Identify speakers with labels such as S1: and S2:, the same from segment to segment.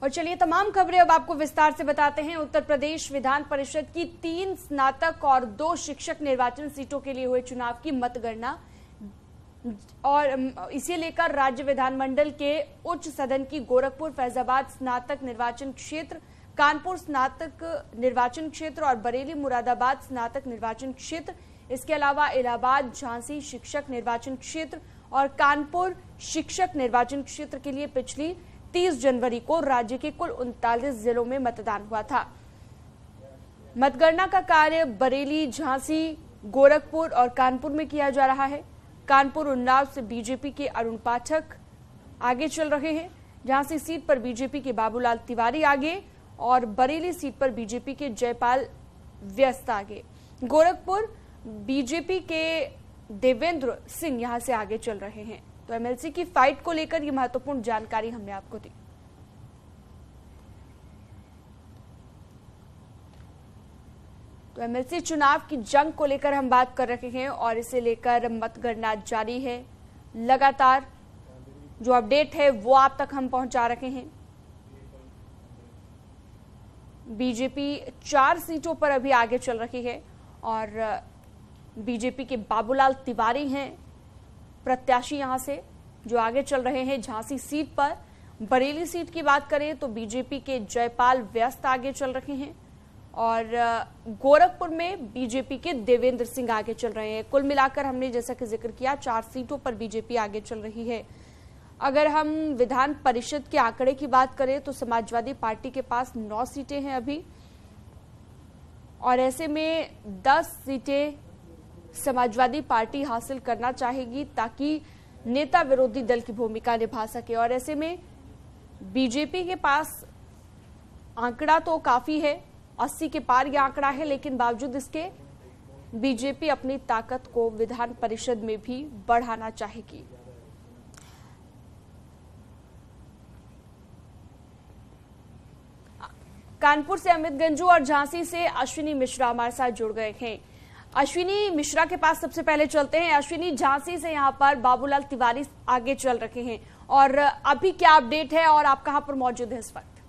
S1: और चलिए तमाम खबरें अब आपको विस्तार से बताते हैं। उत्तर प्रदेश विधान परिषद की 3 स्नातक और 2 शिक्षक निर्वाचन सीटों के लिए हुए चुनाव की मतगणना और इसे लेकर राज्य विधानमंडल के उच्च सदन की गोरखपुर फैजाबाद स्नातक निर्वाचन क्षेत्र, कानपुर स्नातक निर्वाचन क्षेत्र और बरेली मुरादाबाद स्नातक निर्वाचन क्षेत्र, इसके अलावा इलाहाबाद झांसी शिक्षक निर्वाचन क्षेत्र और कानपुर शिक्षक निर्वाचन क्षेत्र के लिए पिछली 30 जनवरी को राज्य के कुल 39 जिलों में मतदान हुआ था। मतगणना का कार्य बरेली, झांसी, गोरखपुर और कानपुर में किया जा रहा है। कानपुर उन्नाव से बीजेपी के अरुण पाठक आगे चल रहे हैं। झांसी सीट पर बीजेपी के बाबूलाल तिवारी आगे और बरेली सीट पर बीजेपी के जयपाल व्यस्त आगे। गोरखपुर बीजेपी के देवेंद्र सिंह यहां से आगे चल रहे हैं। तो एमएलसी की फाइट को लेकर ये महत्वपूर्ण जानकारी हमने आपको दी। तो एमएलसी चुनाव की जंग को लेकर हम बात कर रहे हैं और इसे लेकर मतगणना जारी है। लगातार जो अपडेट है वो आप तक हम पहुंचा रहे हैं। बीजेपी 4 सीटों पर अभी आगे चल रही है और बीजेपी के बाबूलाल तिवारी हैं प्रत्याशी यहां से जो आगे चल रहे हैं झांसी सीट पर। बरेली सीट की बात करें तो बीजेपी के जयपाल व्यस्त आगे चल रहे हैं और गोरखपुर में बीजेपी के देवेंद्र सिंह आगे चल रहे हैं। कुल मिलाकर हमने जैसा कि जिक्र किया 4 सीटों पर बीजेपी आगे चल रही है। अगर हम विधान परिषद के आंकड़े की बात करें तो समाजवादी पार्टी के पास 9 सीटें हैं अभी और ऐसे में 10 सीटें समाजवादी पार्टी हासिल करना चाहेगी ताकि नेता विरोधी दल की भूमिका निभा सके। और ऐसे में बीजेपी के पास आंकड़ा तो काफी है, 80 के पार यह आंकड़ा है, लेकिन बावजूद इसके बीजेपी अपनी ताकत को विधान परिषद में भी बढ़ाना चाहेगी। कानपुर से अमित गंजू और झांसी से अश्विनी मिश्रा हमारे साथ जुड़ गए हैं। अश्विनी मिश्रा के पास सबसे पहले चलते हैं। अश्विनी, झांसी से यहां पर बाबूलाल तिवारी आगे चल रहे हैं और अभी क्या अपडेट है और आप कहां पर मौजूद हैं इस वक्त?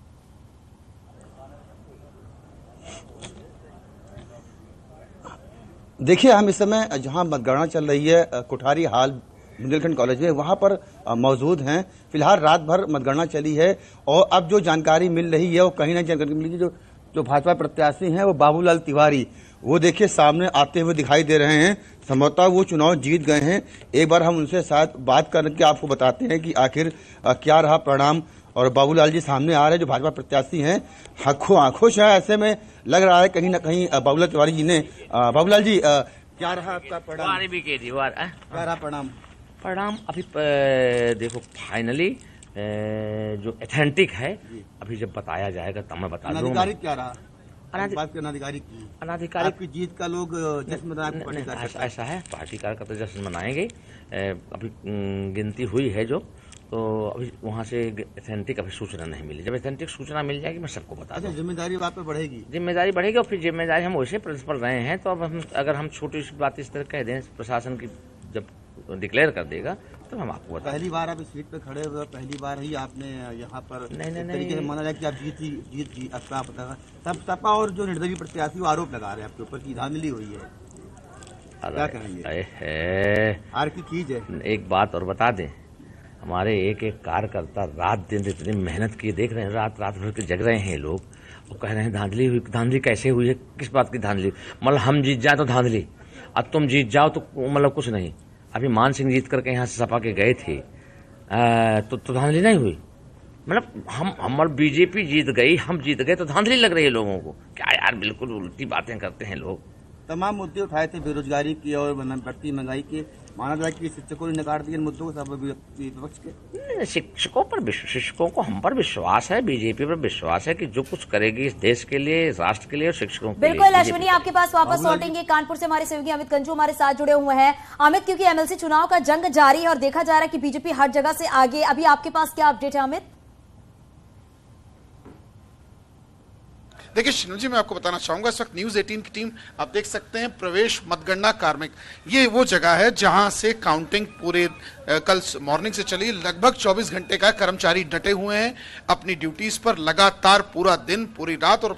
S2: देखिए, हम इस समय जहां मतगणना चल रही है कोठारी हाल बुंदेलखंड कॉलेज में, वहां पर मौजूद हैं। फिलहाल रात भर मतगणना चली है और अब जो जानकारी मिल रही है वो कहीं ना जानकारी मिली कि जो भाजपा प्रत्याशी हैं वो बाबूलाल तिवारी, वो देखिए सामने आते हुए दिखाई दे रहे हैं। संभवतः वो चुनाव जीत गए हैं। एक बार हम उनसे साथ बात करके आपको बताते हैं कि आखिर क्या रहा परिणाम। और बाबूलाल जी सामने आ रहे हैं जो भाजपा प्रत्याशी हैं। खुश है, ऐसे में लग रहा है कहीं ना कहीं बाबूलाल तिवारी जी ने। बाबूलाल जी, क्या रहा आपका परिणाम? क्या रहा
S3: परिणाम अभी देखो फाइनली जो ऑथेंटिक है अभी जब बताया जाएगा तब मैं बता दूंगा।
S2: अनाधिकारिक क्या रहा? बात की अनाधिकारिक आपकी जीत का लोग जश्न मनाएंगे?
S3: ऐसा है, पार्टी कार्यकर्ता जश्न मनाएंगे। अभी गिनती हुई है जो, तो अभी वहाँ से ऑथेंटिक अभी सूचना नहीं मिली। जब ऑथेंटिक सूचना मिल जाएगी मैं सबको बता दूंगा।
S2: जिम्मेदारी आप पे बढ़ेगी?
S3: जिम्मेदारी बढ़ेगी और फिर जिम्मेदारी हम वैसे प्रिंसिपल रहे हैं तो अब अगर हम छोटी सी बात इस तरह कह दें प्रशासन की जब डिक्लेयर कर देगा तो हम आपको बता।
S2: पहली बार आप इस सीट पे खड़े हुए, पहली बार ही आपने यहाँ पर तरीके से माना जाए कि आप जीत तब सपा और जो निर्दलीय प्रत्याशी आरोप लगा रहे हैं आपके ऊपर की धांधली हुई है, क्या कहेंगे? आर की चीज है।
S3: एक बात और बता दें, हमारे एक एक कार्यकर्ता रात दिन इतनी मेहनत की, देख रहे हैं रात भर के जग रहे हैं लोग, वो कह रहे हैं धांधली हुई। धांधली कैसे हुई है? किस बात की धांधली? मतलब हम जीत जाए तो धांधली, अब तुम जीत जाओ तो मतलब कुछ नहीं। अभी मान सिंह जीत करके यहाँ से सपा के गए थे तो धांधली नहीं हुई। मतलब हमारे बीजेपी जीत गई, हम जीत गए तो धांधली लग रही है लोगों को। क्या यार, बिल्कुल उल्टी बातें करते हैं लोग।
S2: तमाम मुद्दे उठाए थे, बेरोजगारी की और बढ़ती महंगाई की। माना जाए कि शिक्षकों ने नकार दिए मुद्दों को सब विपक्ष के।
S3: शिक्षकों को हम पर विश्वास है, बीजेपी पर विश्वास है कि जो कुछ करेगी इस देश के लिए, राष्ट्र के लिए और शिक्षकों के लिए।
S4: बिल्कुल अश्विनी, आपके पास वापस लौटेंगे। कानपुर से हमारे सहयोगी अमित गंजू हमारे साथ जुड़े हुए हैं। अमित, क्योंकि एमएलसी चुनाव का जंग जारी है और देखा जा रहा है कि बीजेपी हर जगह से आगे, अभी आपके पास क्या अपडेट है अमित?
S5: देखिए शिनू जी, मैं आपको बताना चाहूंगा इस वक्त न्यूज 18 की टीम आप देख सकते हैं प्रवेश मतगणना कार्मिक, ये वो जगह है जहां से काउंटिंग पूरे कल मॉर्निंग से चली, लगभग 24 घंटे का कर्मचारी डटे हुए हैं अपनी ड्यूटीज पर लगातार, पूरा दिन पूरी रात। और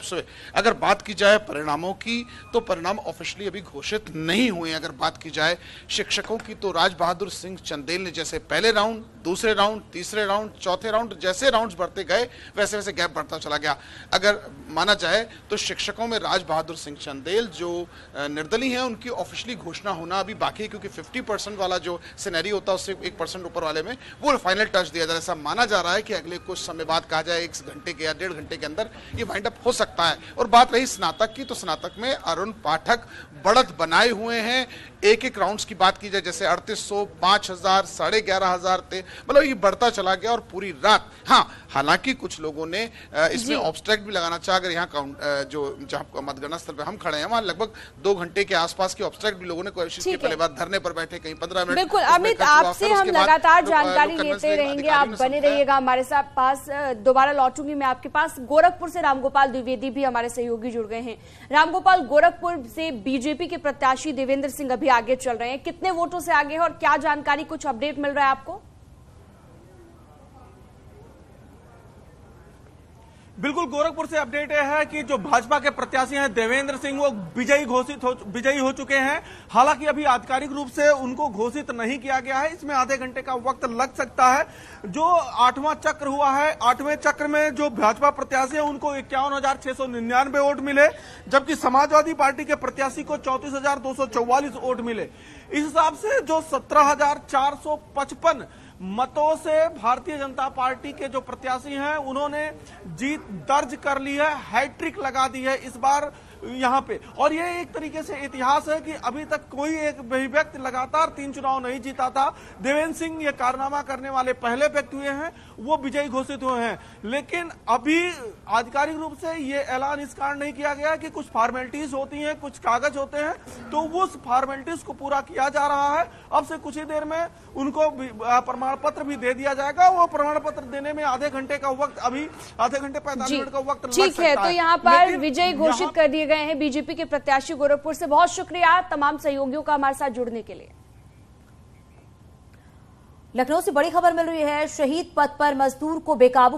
S5: अगर बात की जाए परिणामों की तो परिणाम ऑफिशियली अभी घोषित नहीं हुए। अगर बात की जाए शिक्षकों की तो राज बहादुर सिंह चंदेल ने जैसे पहले राउंड, दूसरे राउंड, तीसरे राउंड, चौथे राउंड, जैसे राउंड्स बढ़ते गए वैसे वैसे गैप बढ़ता चला गया। अगर माना जाए तो शिक्षकों में राज बहादुर सिंह चंदेल जो निर्दलीय हैं उनकी ऑफिशियली घोषणा होना अभी बाकी है, क्योंकि 50% वाला जो सिनेरियो होता है उससे 1% ऊपर वाले में वो फाइनल टच दिया जा रहा है। ऐसा माना जा रहा है कि अगले कुछ समय बाद, कहा जाए 1 घंटे के या 1.5 घंटे के अंदर ये वाइंड अप हो सकता है। और बात रही स्नातक की, तो स्नातक में अरुण पाठक बढ़त बनाए हुए हैं। एक राउंड्स की बात की जाए जैसे 3800, 5000, 11,500, मतलब ये बढ़ता चला गया और पूरी रात। हाँ, हालांकि कुछ लोगों ने इसमें ऑब्स्ट्रैक्ट भी लगाना चाहा। अगर यहाँ जो जहाँ मतगणना स्थल पे हम खड़े हैं वहाँ लगभग 2 घंटे के आसपास की ऑब्स्ट्रैक्ट भी लोगों ने कोशिश की। पहले बार धरने पर बैठे, कहीं 15 मिनट।
S1: बिल्कुल अमित, आपसे हम लगातार जानकारी लेते रहेंगे, आप बने रहिएगा हमारे साथ पास। दोबारा लौटूंगी मैं आपके पास। गोरखपुर से रामगोपाल द्विवेदी भी हमारे सहयोगी जुड़ गए हैं। रामगोपाल, गोरखपुर से बीजेपी के प्रत्याशी देवेंद्र सिंह अभी आगे चल रहे हैं, कितने वोटों से आगे है और क्या जानकारी, कुछ अपडेट मिल रहा है आपको?
S6: बिल्कुल, गोरखपुर से अपडेट यह है कि जो भाजपा के प्रत्याशी हैं देवेंद्र सिंह वो विजयी हो चुके हैं। हालांकि अभी आधिकारिक रूप से उनको घोषित नहीं किया गया है, इसमें आधे घंटे का वक्त लग सकता है। जो 8वां चक्र हुआ है, 8वें चक्र में जो भाजपा प्रत्याशी है उनको 51,699 वोट मिले, जबकि समाजवादी पार्टी के प्रत्याशी को 34,244 वोट मिले। इस हिसाब से जो 17,455 मतों से भारतीय जनता पार्टी के जो प्रत्याशी हैं उन्होंने जीत दर्ज कर ली है, हैट्रिक लगा दी है इस बार यहाँ पे। और ये एक तरीके से इतिहास है कि अभी तक कोई एक व्यक्ति लगातार 3 चुनाव नहीं जीता था। देवेंद्र सिंह ये कारनामा करने वाले पहले व्यक्ति हुए हैं, वो विजयी घोषित हुए हैं। लेकिन अभी आधिकारिक रूप से ये ऐलान इस कारण नहीं किया गया कि कुछ फॉर्मेलिटीज होती हैं, कुछ कागज होते हैं, तो उस फॉर्मेलिटीज को पूरा किया जा रहा है। अब से कुछ ही देर में उनको प्रमाण पत्र भी दे दिया जाएगा। वो प्रमाण पत्र देने में आधे घंटे का वक्त, अभी आधे घंटे 45 मिनट का वक्त लग सकता है।
S1: ठीक है, तो यहाँ पर विजय घोषित कर दिए गए हैं बीजेपी के प्रत्याशी गोरखपुर से। बहुत शुक्रिया तमाम सहयोगियों का हमारे साथ जुड़ने के लिए।
S4: लखनऊ से बड़ी खबर मिल रही है, शहीद पथ पर मजदूर को बेकाबू